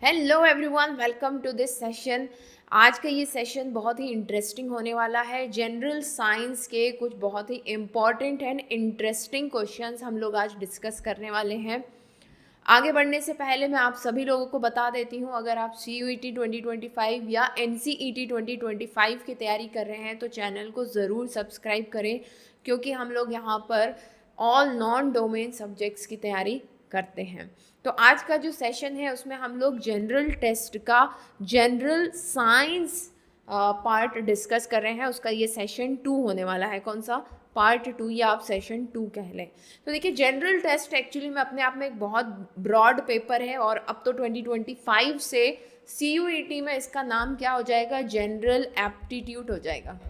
Hello everyone, welcome to this session. आज का ये सेशन बहुत ही इंटरेस्टिंग होने वाला है। जनरल साइंस के कुछ बहुत ही इम्पॉर्टेंट एंड इंटरेस्टिंग क्वेश्चंस हम लोग आज डिस्कस करने वाले हैं। आगे बढ़ने से पहले मैं आप सभी लोगों को बता देती हूँ, अगर आप CUET 2025 या NCET 2025 की तैयारी कर रहे हैं तो चैनल को ज़रूर सब्सक्राइब करें, क्योंकि हम लोग यहाँ पर ऑल नॉन डोमेन सब्जेक्ट्स की तैयारी करते हैं। तो आज का जो सेशन है उसमें हम लोग जनरल टेस्ट का जनरल साइंस पार्ट डिस्कस कर रहे हैं। उसका ये सेशन 2 होने वाला है। कौन सा? पार्ट 2 या आप सेशन 2 कह लें। तो देखिए, जनरल टेस्ट एक्चुअली में अपने आप में एक बहुत ब्रॉड पेपर है और अब तो 2025 से CUET में इसका नाम क्या हो जाएगा? जनरल एप्टीट्यूड हो जाएगा।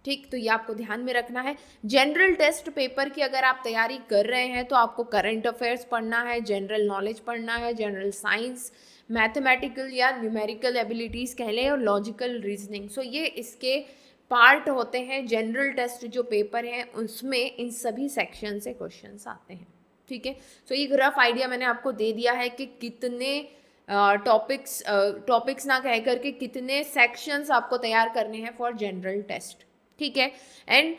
ठीक, तो ये आपको ध्यान में रखना है। जनरल टेस्ट पेपर की अगर आप तैयारी कर रहे हैं तो आपको करंट अफेयर्स पढ़ना है, जनरल नॉलेज पढ़ना है, जनरल साइंस, मैथमेटिकल या न्यूमेरिकल एबिलिटीज़ कह लें, और लॉजिकल रीजनिंग। सो ये इसके पार्ट होते हैं। जनरल टेस्ट जो पेपर है उसमें इन सभी सेक्शन से क्वेश्चंस आते हैं। ठीक है, सो ये रफ आइडिया मैंने आपको दे दिया है कि कितने टॉपिक्स ना कह करके कितने सेक्शंस आपको तैयार करने हैं फॉर जनरल टेस्ट। ठीक है, and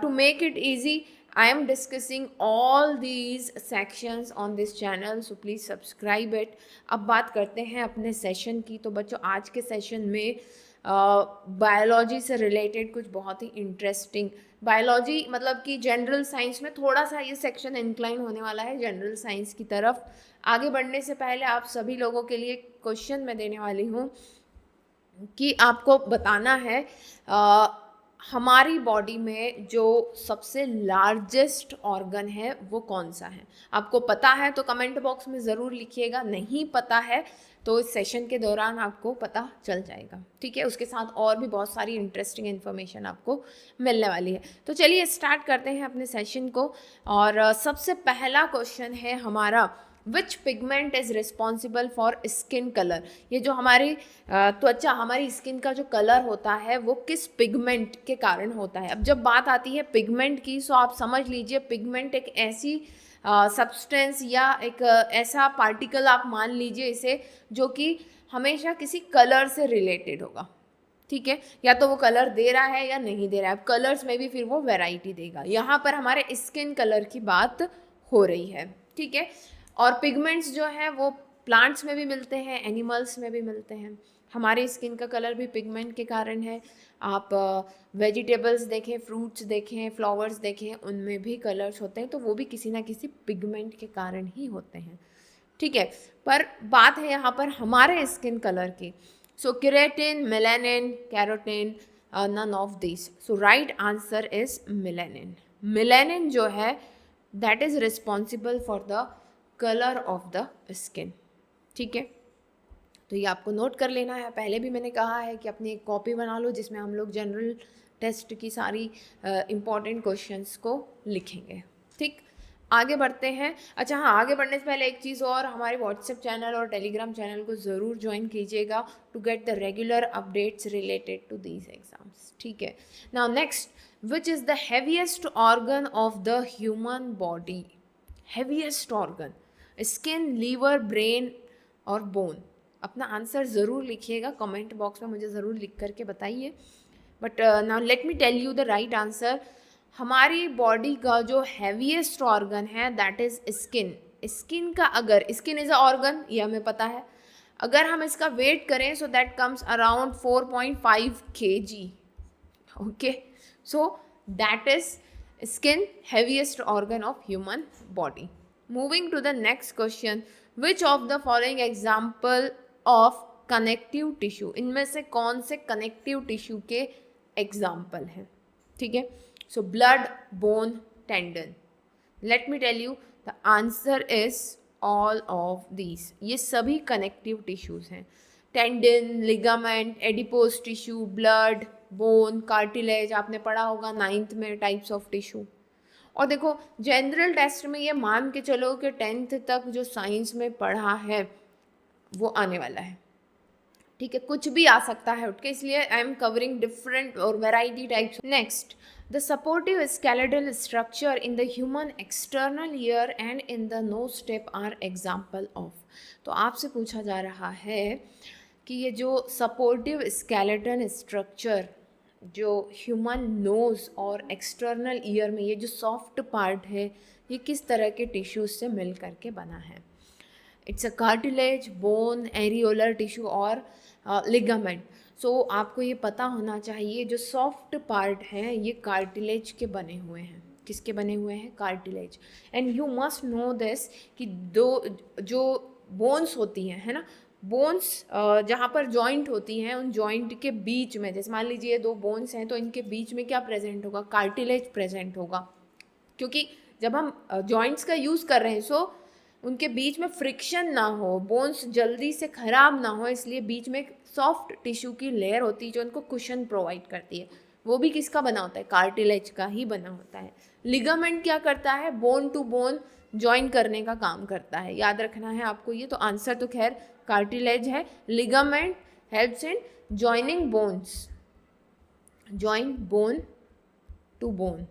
to make it easy I am discussing all these sections on this channel, so please subscribe it. अब बात करते हैं अपने सेशन की। तो बच्चों, आज के सेशन में बायोलॉजी से रिलेटेड कुछ बहुत ही इंटरेस्टिंग, बायोलॉजी मतलब कि जनरल साइंस में थोड़ा सा ये सेक्शन इंक्लाइन होने वाला है जनरल साइंस की तरफ। आगे बढ़ने से पहले आप सभी लोगों के लिए क्वेश्चन मैं देने वाली हूँ कि आपको बताना है हमारी बॉडी में जो सबसे लार्जेस्ट ऑर्गन है वो कौन सा है। आपको पता है तो कमेंट बॉक्स में ज़रूर लिखिएगा, नहीं पता है तो इस सेशन के दौरान आपको पता चल जाएगा। ठीक है, उसके साथ और भी बहुत सारी इंटरेस्टिंग इन्फॉर्मेशन आपको मिलने वाली है। तो चलिए स्टार्ट करते हैं अपने सेशन को। और सबसे पहला क्वेश्चन है हमारा, which pigment is responsible for skin colour. ये जो हमारी त्वचा, हमारी स्किन का जो कलर होता है वो किस पिगमेंट के कारण होता है। अब जब बात आती है पिगमेंट की, सो आप समझ लीजिए पिगमेंट एक ऐसी सब्सटेंस या एक ऐसा पार्टिकल आप मान लीजिए इसे, जो कि हमेशा किसी कलर से रिलेटेड होगा। ठीक है, या तो वो कलर दे रहा है या नहीं दे रहा है। अब कलर्स में भी फिर वो वैरायटी देगा। यहाँ पर हमारे स्किन कलर की बात हो रही है। ठीक है, और पिगमेंट्स जो है वो प्लांट्स में भी मिलते हैं, एनिमल्स में भी मिलते हैं। हमारे स्किन का कलर भी पिगमेंट के कारण है। आप वेजिटेबल्स देखें, फ्रूट्स देखें, फ्लावर्स देखें, उनमें भी कलर्स होते हैं, तो वो भी किसी ना किसी पिगमेंट के कारण ही होते हैं। ठीक है, पर बात है यहाँ पर हमारे स्किन कलर की। So keratin, melanin, carotene, none of this. So right answer is melanin. Melanin जो है that is responsible for the colour of the skin. ठीक है, तो ये आपको नोट कर लेना है। पहले भी मैंने कहा है कि अपनी एक कॉपी बना लो जिसमें हम लोग जनरल टेस्ट की सारी इम्पॉर्टेंट क्वेश्चंस को लिखेंगे। ठीक, आगे बढ़ते हैं। अच्छा हाँ, आगे बढ़ने से पहले एक चीज़ और, हमारे व्हाट्सएप चैनल और टेलीग्राम चैनल को ज़रूर ज्वाइन कीजिएगा to get the regular updates related to these exams. ठीक है, now next, which is the heaviest organ of the human body. Heaviest organ, skin, liver, brain और बोन। अपना answer ज़रूर लिखिएगा कमेंट बॉक्स में, मुझे ज़रूर लिख करके बताइए। But now let me tell you the right answer. हमारी बॉडी का जो हैवीएस्ट ऑर्गन है दैट इज़ स्किन। स्किन का, अगर स्किन इज़ अ ऑर्गन ये हमें पता है, अगर हम इसका वेट करें so that comes around 4.5 kg। Okay, so that is skin, heaviest organ of human body. Moving to the next question, which of the following example of connective tissue, इनमें से कौन से connective tissue के example हैं। ठीक है, so blood, bone, tendon. Let me tell you the answer is all of these. ये सभी connective tissues हैं। Tendon, ligament, adipose tissue, blood, bone, cartilage, आपने पढ़ा होगा 9th में टाइप्स ऑफ टिश्यू। और देखो जनरल टेस्ट में ये मान के चलो कि 10th तक जो साइंस में पढ़ा है वो आने वाला है। ठीक है, कुछ भी आ सकता है उठ के, इसलिए आई एम कवरिंग डिफरेंट और variety types. Next, the supportive skeletal structure in the human external ear and in the nose tip are example of. तो आपसे पूछा जा रहा है कि ये जो सपोर्टिव स्केलेटन स्ट्रक्चर जो ह्यूमन नोज़ और एक्सटर्नल ईयर में ये जो सॉफ्ट पार्ट है, ये किस तरह के टिश्यूज से मिल करके बना है? It's a cartilage, bone, areolar tissue और लिगामेंट। सो आपको ये पता होना चाहिए जो सॉफ्ट पार्ट हैं ये कार्टिलेज के बने हुए हैं। किसके बने हुए हैं? Cartilage. And you must know this कि दो जो बोन्स होती हैं, है ना, बोन्स जहाँ पर जॉइंट होती हैं, उन जॉइंट के बीच में, जैसे मान लीजिए दो बोन्स हैं तो इनके बीच में क्या प्रेजेंट होगा? कार्टिलेज प्रेजेंट होगा। क्योंकि जब हम जॉइंट्स का यूज़ कर रहे हैं, सो उनके बीच में फ्रिक्शन ना हो, बोन्स जल्दी से ख़राब ना हो, इसलिए बीच में एक सॉफ्ट टिश्यू की लेयर होती है जो उनको कुशन प्रोवाइड करती है। वो भी किसका बना होता है? कार्टिलेज का ही बना होता है। लिगामेंट क्या करता है? बोन टू बोन ज्वाइन करने का काम करता है, याद रखना है आपको ये। तो आंसर तो खैर कार्टिलेज है। Ligament helps in joining bones, join bone to bone,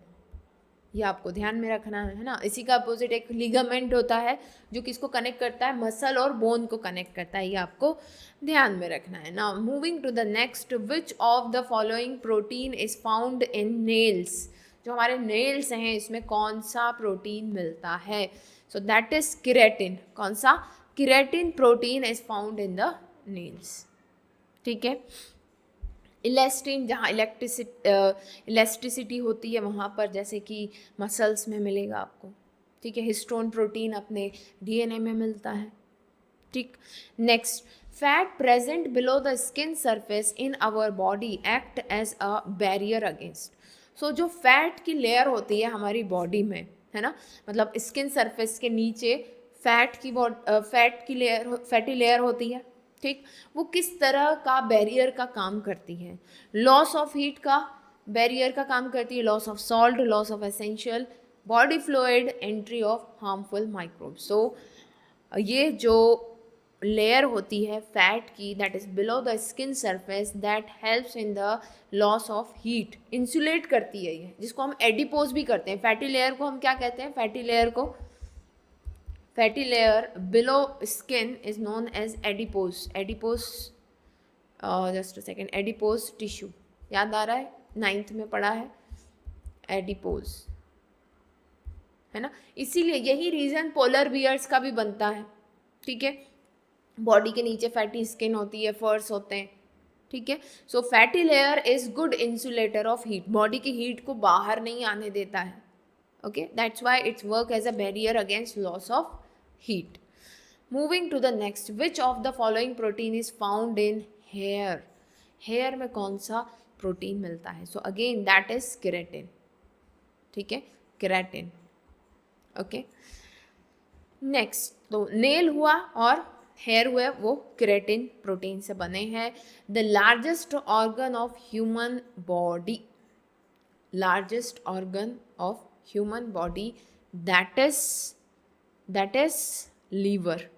ये आपको ध्यान में रखना है ना। इसी का अपोजिट एक लिगामेंट होता है जो किसको कनेक्ट करता है? मसल और बोन को कनेक्ट करता है, ये आपको ध्यान में रखना है। Now moving to the next, which of the following protein is found in nails? जो हमारे नेल्स हैं इसमें कौन सा प्रोटीन मिलता है? So that is keratin. कौन सा? Keratin protein is found in the nails. ठीक है। इलेस्टिन, जहाँ इलेस्टिसिटी होती है वहाँ पर, जैसे कि मसल्स में मिलेगा आपको। ठीक है। हिस्टोन प्रोटीन अपने डीएनए में मिलता है। ठीक। Next, fat present below the skin surface in our body act as a barrier against. So जो फैट की लेयर होती है हमारी बॉडी में, है ना, मतलब स्किन सरफेस के नीचे फैटी लेयर होती है। ठीक। वो किस तरह का बैरियर का काम करती है? लॉस ऑफ हीट का बैरियर का काम करती है, loss of salt, loss of essential body fluid, entry of harmful microbes. So ये जो लेयर होती है फैट की, that is below the skin surface, that helps in the loss of heat, insulate करती है ये, जिसको हम एडिपोज भी करते हैं। फैटी लेयर को हम क्या कहते हैं? फैटी लेयर को, fatty layer below skin is known as adipose. Adipose, just a second, adipose tissue, याद आ रहा है? 9th में पढ़ा है एडिपोज, है ना। इसीलिए यही रीज़न पोलर बियर्स का भी बनता है। ठीक है। बॉडी के नीचे फैटी स्किन होती है, फर्स होते हैं। ठीक है। So fatty layer is good insulator of heat, body की हीट को बाहर नहीं आने देता है। Okay, that's why it's work as a barrier against loss of heat. Moving to the next, which of the following protein is found in hair? Hair में कौन सा प्रोटीन मिलता है? So again that is keratin. ठीक है, keratin. Okay. Next, तो nail हुआ और हेयर हुए, वो केराटिन प्रोटीन से बने हैं। The largest organ of human body, largest organ of human body, that is liver.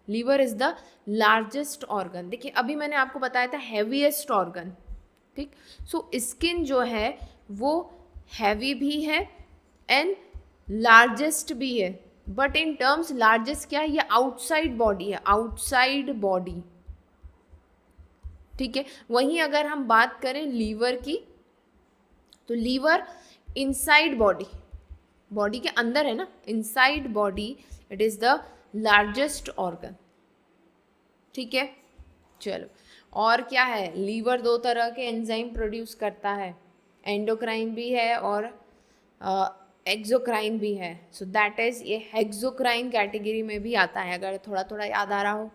Liver is the largest organ. देखिए अभी मैंने आपको बताया था हैवीएस्ट ऑर्गन। ठीक। सो स्किन जो है वो हैवी भी है एंड लार्जेस्ट भी है, बट इन टर्म्स लार्जेस्ट क्या है? ये आउटसाइड बॉडी है, आउटसाइड बॉडी। ठीक है। वहीं अगर हम बात करें लीवर की, तो लीवर इनसाइड बॉडी, बॉडी के अंदर है ना, inside body, it is the largest organ. ठीक है। चलो, और क्या है? लीवर 2 तरह के एंजाइम प्रोड्यूस करता है, एंडोक्राइन भी है और एक्सोक्राइन भी है। सो दैट इज, ये हेक्सोक्राइन कैटेगरी में भी आता है, अगर थोड़ा थोड़ा याद आ रहा हो।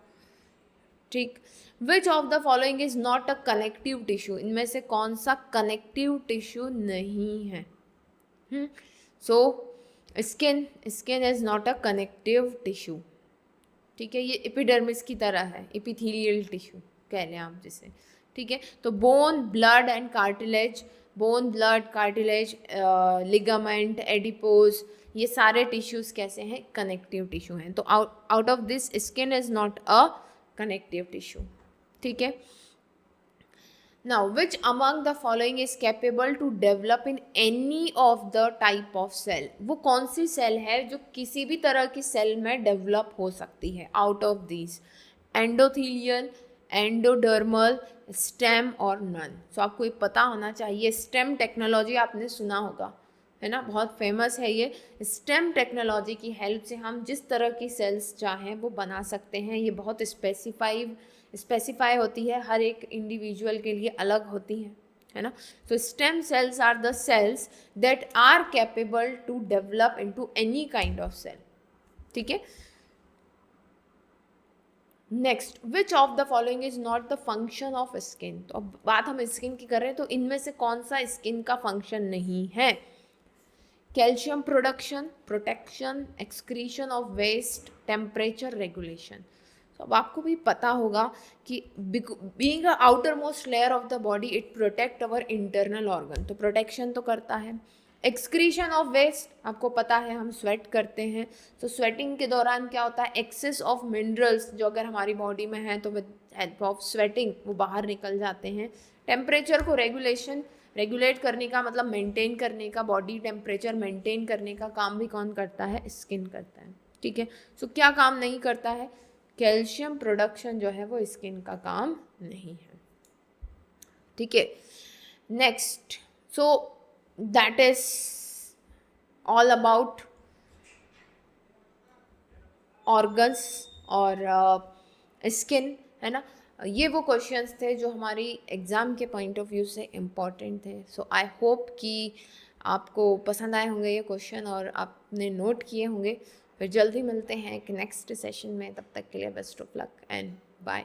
ठीक। विच of the following is not a connective tissue? इनमें से कौन सा कनेक्टिव टिश्यू नहीं है? So skin is not a connective tissue. ठीक है। ये एपिडर्मिस की तरह है, एपिथेलियल टिश्यू कह लें आप जिसे। ठीक है। तो bone, blood and cartilage, bone, blood, cartilage, ligament, adipose, ये सारे टिश्यूज कैसे हैं? कनेक्टिव टिश्यू हैं। तो out of this skin is not a connective tissue. ठीक है। Now which among the following is capable to develop in any of the type of cell, वो कौन सी सेल है जो किसी भी तरह की सेल में डेवलप हो सकती है out of these, endothelial, endodermal, stem और नन। सो आपको ये पता होना चाहिए, स्टेम टेक्नोलॉजी आपने सुना होगा, है ना, बहुत फेमस है ये। स्टेम टेक्नोलॉजी की हेल्प से हम जिस तरह की सेल्स चाहें वो बना सकते हैं। ये बहुत स्पेसिफाई होती है, हर एक इंडिविजुअल के लिए अलग होती है ना। तो stem cells are the cells that are capable to develop into any kind of cell, ठीक है। Next, which of the following is not the function of skin. तो अब बात हम स्किन की कर रहे हैं, तो इनमें से कौन सा स्किन का फंक्शन नहीं है? Calcium production, protection, excretion of waste, temperature regulation. तो अब आपको भी पता होगा कि being a outermost layer of the body it protect our internal organ, तो प्रोटेक्शन तो करता है। एक्सक्रीशन ऑफ वेस्ट, आपको पता है हम स्वेट करते हैं, तो स्वेटिंग के दौरान क्या होता है, एक्सेस ऑफ मिनरल्स जो अगर हमारी बॉडी में है तो विद हेल्प ऑफ स्वेटिंग वो बाहर निकल जाते हैं। टेम्परेचर को रेगुलेट करने का मतलब मेंटेन करने का, बॉडी टेम्परेचर मेंटेन करने का काम भी कौन करता है? स्किन करता है, ठीक है। सो क्या काम नहीं करता है? कैल्शियम प्रोडक्शन जो है वो स्किन का काम नहीं है, ठीक है। Next, so that is all about organs और स्किन, है ना। ये वो क्वेश्चंस थे जो हमारी एग्ज़ाम के पॉइंट ऑफ व्यू से इम्पॉर्टेंट थे। सो आई होप कि आपको पसंद आए होंगे ये क्वेश्चन और आपने नोट किए होंगे। फिर जल्दी मिलते हैं एक नेक्स्ट सेशन में, तब तक के लिए best of luck and bye.